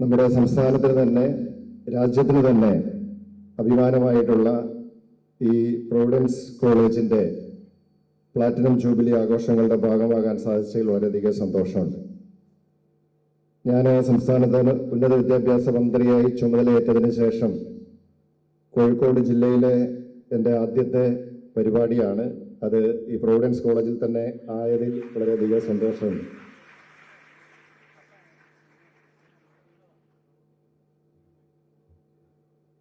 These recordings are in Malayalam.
നമ്മുടെ സംസ്ഥാനത്തിന് തന്നെ രാജ്യത്തിന് തന്നെ അഭിമാനമായിട്ടുള്ള ഈ പ്രൊവിഡൻസ് കോളേജിൻ്റെ പ്ലാറ്റിനം ജൂബിലി ആഘോഷങ്ങളുടെ ഭാഗമാകാൻ സാധിച്ചതിൽ വളരെയധികം സന്തോഷമുണ്ട്. ഞാൻ സംസ്ഥാനത്ത് ഉന്നത വിദ്യാഭ്യാസ മന്ത്രിയായി ചുമതലയേറ്റതിന് ശേഷം കോഴിക്കോട് ജില്ലയിലെ എൻ്റെ ആദ്യത്തെ പരിപാടിയാണ്. അത് ഈ പ്രൊവിഡൻസ് കോളേജിൽ തന്നെ ആയതിൽ വളരെയധികം സന്തോഷമുണ്ട്.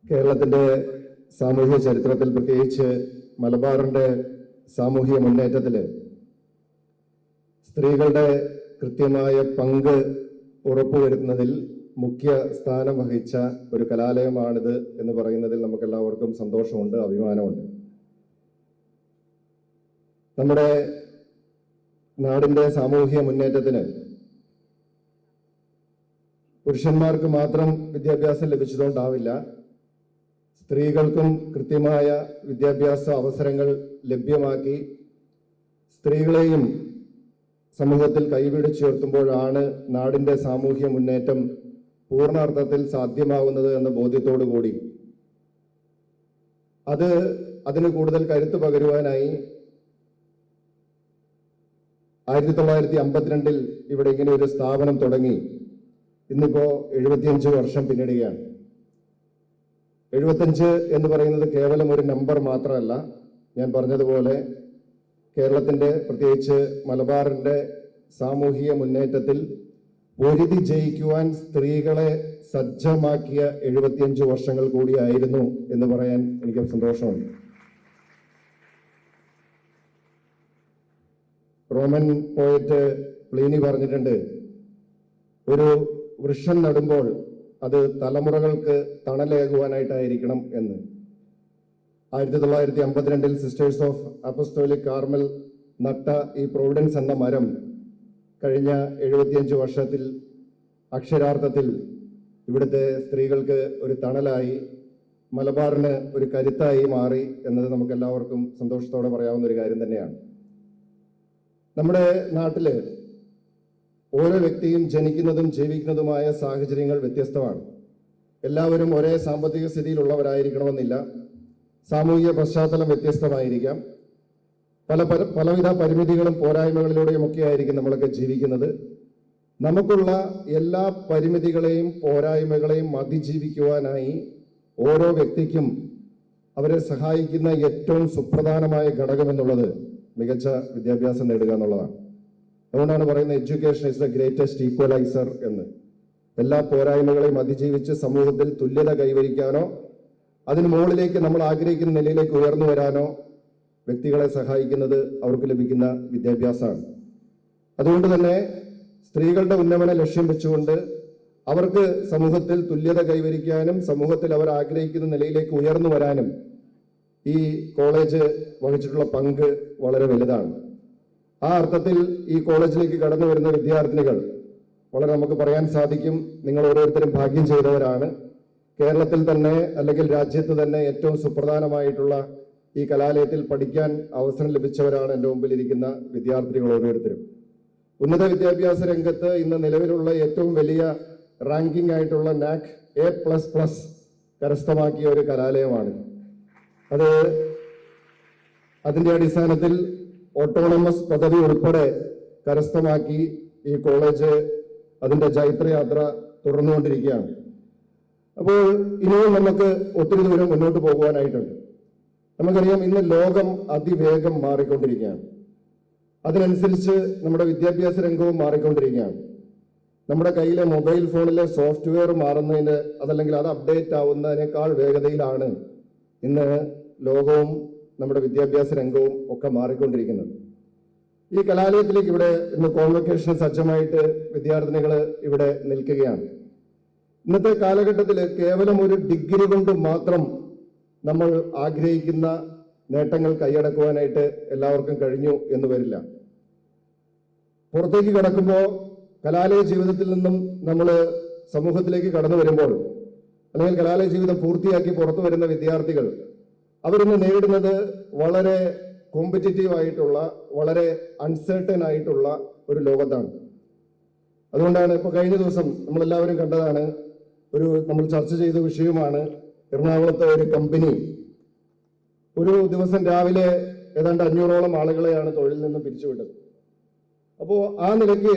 കേരളത്തിൻ്റെ സാമൂഹിക ചരിത്രത്തിൽ, പ്രത്യേകിച്ച് മലബാറിൻ്റെ സാമൂഹിക മുന്നേറ്റത്തിൽ സ്ത്രീകളുടെ കൃത്യമായ പങ്ക് ഉറപ്പുവരുത്തുന്നതിൽ മുഖ്യ സ്ഥാനം വഹിച്ച ഒരു കലാലയമാണിത് എന്ന് പറയുന്നതിൽ നമുക്കെല്ലാവർക്കും സന്തോഷമുണ്ട്, അഭിമാനമുണ്ട്. നമ്മുടെ നാടിൻ്റെ സാമൂഹിക മുന്നേറ്റത്തിന് പുരുഷന്മാർക്ക് മാത്രം വിദ്യാഭ്യാസം ലഭിച്ചതുകൊണ്ടാവില്ല, സ്ത്രീകൾക്കും കൃത്യമായ വിദ്യാഭ്യാസ അവസരങ്ങൾ ലഭ്യമാക്കി സ്ത്രീകളെയും സമൂഹത്തിൽ കൈപിടിച്ചുയർത്തുമ്പോഴാണ് നാടിൻ്റെ സാമൂഹ്യ മുന്നേറ്റം പൂർണ്ണാർത്ഥത്തിൽ സാധ്യമാകുന്നത് എന്ന ബോധ്യത്തോടു കൂടി അതിന് കൂടുതൽ കരുത്ത് പകരുവാനായി 1952 ഇവിടെ ഇങ്ങനെ ഒരു സ്ഥാപനം തുടങ്ങി. ഇന്നിപ്പോ 75 വർഷം പിന്നിടുകയാണ്. 75 എന്ന് പറയുന്നത് കേവലം ഒരു നമ്പർ മാത്രമല്ല. ഞാൻ പറഞ്ഞതുപോലെ കേരളത്തിൻ്റെ, പ്രത്യേകിച്ച് മലബാറിൻ്റെ സാമൂഹിക മുന്നേറ്റത്തിൽ പൊരുതി ജയിക്കുവാൻ സ്ത്രീകളെ സജ്ജമാക്കിയ 75 വർഷങ്ങൾ കൂടിയായിരുന്നു എന്ന് പറയാൻ എനിക്ക് സന്തോഷമുണ്ട്. റോമൻ പോയറ്റ് പ്ലീനി പറഞ്ഞിട്ടുണ്ട്, ഒരു വൃക്ഷം നടുമ്പോൾ അത് തലമുറകൾക്ക് തണലേകുവാനായിട്ടായിരിക്കണം എന്ന്. 1952 സിസ്റ്റേഴ്സ് ഓഫ് അപ്പസ്തോലിക് കാർമൽ നട്ട ഈ പ്രൊവിഡൻസ് എന്ന മരം കഴിഞ്ഞ 75 വർഷത്തിൽ അക്ഷരാർത്ഥത്തിൽ ഇവിടുത്തെ സ്ത്രീകൾക്ക് ഒരു തണലായി, മലബാറിന് ഒരു കരുത്തായി മാറി എന്നത് നമുക്കെല്ലാവർക്കും സന്തോഷത്തോടെ പറയാവുന്ന ഒരു കാര്യം തന്നെയാണ്. നമ്മുടെ നാട്ടില് ഓരോ വ്യക്തിയും ജനിക്കുന്നതും ജീവിക്കുന്നതുമായ സാഹചര്യങ്ങൾ വ്യത്യസ്തമാണ്. എല്ലാവരും ഒരേ സാമ്പത്തിക സ്ഥിതിയിലുള്ളവരായിരിക്കണമെന്നില്ല. സാമൂഹിക പശ്ചാത്തലം വ്യത്യസ്തമായിരിക്കാം. പലവിധ പരിമിതികളും പോരായ്മകളിലൂടെയും ഒക്കെ ആയിരിക്കും നമ്മളൊക്കെ ജീവിക്കുന്നത്. നമുക്കുള്ള എല്ലാ പരിമിതികളെയും പോരായ്മകളെയും അതിജീവിക്കുവാനായി ഓരോ വ്യക്തിക്കും അവരെ സഹായിക്കുന്ന ഏറ്റവും സുപ്രധാനമായ ഘടകം എന്നുള്ളത് മികച്ച വിദ്യാഭ്യാസം നേടുക എന്നുള്ളതാണ്. അതുകൊണ്ടാണ് പറയുന്നത് education is the greatest equaliser എന്ന്. എല്ലാ പോരായ്മകളെയും അതിജീവിച്ച് സമൂഹത്തിൽ തുല്യത കൈവരിക്കാനോ അതിന് മുകളിലേക്ക് നമ്മൾ ആഗ്രഹിക്കുന്ന നിലയിലേക്ക് ഉയർന്നു വരാനോ വ്യക്തികളെ സഹായിക്കുന്നത് അവർക്ക് ലഭിക്കുന്ന വിദ്യാഭ്യാസമാണ്. അതുകൊണ്ട് തന്നെ സ്ത്രീകളുടെ ഉന്നമനം ലക്ഷ്യം വെച്ചുകൊണ്ട് അവർക്ക് സമൂഹത്തിൽ തുല്യത കൈവരിക്കാനും സമൂഹത്തിൽ അവർ ആഗ്രഹിക്കുന്ന നിലയിലേക്ക് ഉയർന്നു വരാനും ഈ കോളേജ് വഹിച്ചിട്ടുള്ള പങ്ക് വളരെ വലുതാണ്. ആ അർത്ഥത്തിൽ ഈ കോളേജിലേക്ക് കടന്നു വരുന്ന വിദ്യാർത്ഥിനികൾ വളരെ നമുക്ക് പറയാൻ സാധിക്കും, നിങ്ങൾ ഓരോരുത്തരും ഭാഗ്യം ചെയ്തവരാണ്. കേരളത്തിൽ തന്നെ അല്ലെങ്കിൽ രാജ്യത്ത് തന്നെ ഏറ്റവും സുപ്രധാനമായിട്ടുള്ള ഈ കലാലയത്തിൽ പഠിക്കാൻ അവസരം ലഭിച്ചവരാണ് എൻ്റെ മുമ്പിൽ ഇരിക്കുന്ന വിദ്യാർത്ഥിനികൾ ഓരോരുത്തരും. ഉന്നത വിദ്യാഭ്യാസ രംഗത്ത് ഇന്ന് നിലവിലുള്ള ഏറ്റവും വലിയ റാങ്കിംഗ് ആയിട്ടുള്ള NAAC A++ കരസ്ഥമാക്കിയ ഒരു കലാലയമാണ്. അതിൻ്റെ അടിസ്ഥാനത്തിൽ ഓട്ടോണമസ് പദവി ഉൾപ്പെടെ കരസ്ഥമാക്കി ഈ കോളേജ് അതിൻ്റെ ജൈത്രയാത്ര തുടർന്നുകൊണ്ടിരിക്കുകയാണ്. അപ്പോൾ ഇനിയും നമുക്ക് ഒത്തിരി ദൂരം മുന്നോട്ട് പോകുവാനായിട്ടുണ്ട്. നമുക്കറിയാം, ഇന്ന് ലോകം അതിവേഗം മാറിക്കൊണ്ടിരിക്കുകയാണ്. അതിനനുസരിച്ച് നമ്മുടെ വിദ്യാഭ്യാസ രംഗവും മാറിക്കൊണ്ടിരിക്കുകയാണ്. നമ്മുടെ കയ്യിലെ മൊബൈൽ ഫോണിലെ സോഫ്റ്റ്വെയർ മാറുന്നതിന്, അതല്ലെങ്കിൽ അത് അപ്ഡേറ്റ് ആവുന്നതിനേക്കാൾ വേഗതയിലാണ് ഇന്ന് ലോകവും നമ്മുടെ വിദ്യാഭ്യാസ രംഗവും ഒക്കെ മാറിക്കൊണ്ടിരിക്കുന്നത്. ഈ കലാലയത്തിലേക്ക് ഇവിടെ ഇന്ന് കോൺവൊക്കേഷൻ സജ്ജമായിട്ട് വിദ്യാർത്ഥിനികൾ ഇവിടെ നിൽക്കുകയാണ്. ഇന്നത്തെ കാലഘട്ടത്തിൽ കേവലം ഒരു ഡിഗ്രി കൊണ്ട് മാത്രം നമ്മൾ ആഗ്രഹിക്കുന്ന നേട്ടങ്ങൾ കൈയടക്കുവാനായിട്ട് എല്ലാവർക്കും കഴിഞ്ഞു എന്ന് വരില്ല. പുറത്തേക്ക് കടക്കുമ്പോൾ, കലാലയ ജീവിതത്തിൽ നിന്നും നമ്മൾ സമൂഹത്തിലേക്ക് കടന്നു വരുമ്പോൾ, അല്ലെങ്കിൽ കലാലയ ജീവിതം പൂർത്തിയാക്കി പുറത്തു വരുന്ന വിദ്യാർത്ഥികൾ അവരിന്ന് നേരിടുന്നത് വളരെ കോമ്പറ്റീറ്റീവ് ആയിട്ടുള്ള, വളരെ അൺസർട്ടൻ ആയിട്ടുള്ള ഒരു ലോകത്താണ്. അതുകൊണ്ടാണ് ഇപ്പോൾ കഴിഞ്ഞ ദിവസം നമ്മളെല്ലാവരും കണ്ടതാണ്, നമ്മൾ ചർച്ച ചെയ്ത വിഷയമാണ്. എറണാകുളത്തെ ഒരു കമ്പനി ഒരു ദിവസം രാവിലെ ഏതാണ്ട് 500ഓളം ആളുകളെയാണ് തൊഴിൽ നിന്ന് പിരിച്ചുവിട്ടത്. അപ്പോൾ ആ നിലയ്ക്ക്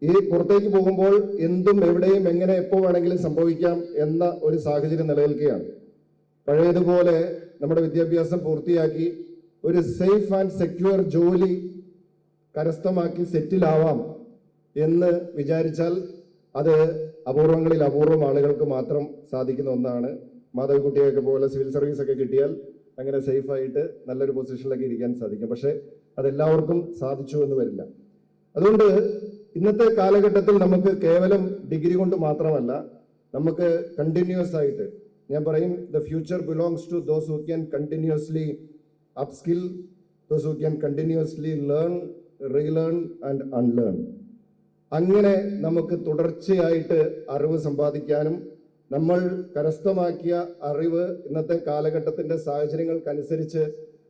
ഈ പുറത്തേക്ക് പോകുമ്പോൾ എന്തും എവിടെയും എങ്ങനെ എപ്പോൾ വേണമെങ്കിലും സംഭവിക്കാം എന്ന ഒരു സാഹചര്യം നിലനിൽക്കുകയാണ്. പഴയതുപോലെ നമ്മുടെ വിദ്യാഭ്യാസം പൂർത്തിയാക്കി ഒരു സേഫ് ആൻഡ് സെക്യൂർ ജോലി കരസ്ഥമാക്കി സെറ്റിലാവാം എന്ന് വിചാരിച്ചാൽ അത് അപൂർവങ്ങളിൽ അപൂർവം ആളുകൾക്ക് മാത്രം സാധിക്കുന്ന ഒന്നാണ്. മാധവിക്കുട്ടിയൊക്കെ പോലെ സിവിൽ സർവീസ് ഒക്കെ കിട്ടിയാൽ അങ്ങനെ സേഫായിട്ട് നല്ലൊരു പൊസിഷനിലൊക്കെ ഇരിക്കാൻ സാധിക്കും. പക്ഷെ അതെല്ലാവർക്കും സാധിച്ചു എന്ന് വരില്ല. അതുകൊണ്ട് ഇന്നത്തെ കാലഘട്ടത്തിൽ നമുക്ക് കേവലം ഡിഗ്രി കൊണ്ട് മാത്രമല്ല, നമുക്ക് കണ്ടിന്യൂസ് ആയിട്ട്, ഞാൻ പറയും, the future belongs to those who can continuously upskill, those who can continuously learn, relearn and unlearn. അങ്ങനെ നമുക്ക് തുടർച്ചയായിട്ട് അറിവ് സമ്പാദിക്കാനും നമ്മൾ കരസ്ഥമാക്കിയ അറിവ് ഇന്നത്തെ കാലഘട്ടത്തിന്റെ സാഹചര്യങ്ങൾക്കനുസരിച്ച്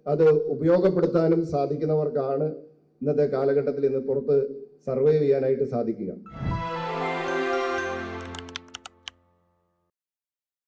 അത് ഉപയോഗപ്പെടുത്താനും സാധിക്കുന്നവർക്കാണ് ഇന്നത്തെ കാലഘട്ടത്തിൽ ഇന്ന് പുറത്ത് സർവൈവ് ചെയ്യാനായിട്ട് സാധിക്കുക.